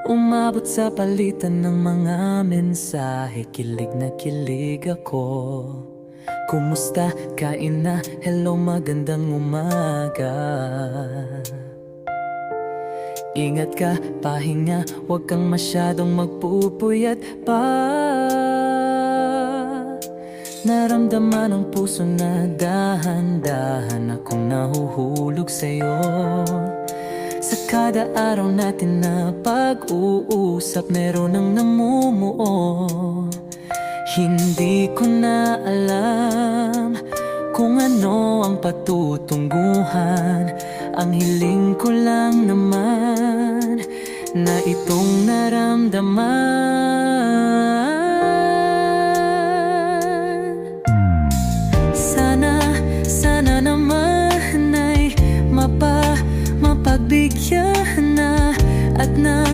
Umabot sa palitan ng mga mensahe, kilig na kilig ako. Kumusta? Kain na? Hello, magandang umaga. Ingat ka, pahinga, huwag kang masyadong magpupuyat pa. Naramdaman ng puso na dahan-dahan akong nahuhulog sa'yo. Sa kada araw natin na pag-uusap, meron ang namumuo. Hindi ko na alam kung ano ang patutunguhan. Ang hiling ko lang naman na itong naramdaman. Sana naman ay mapagbigyan na at na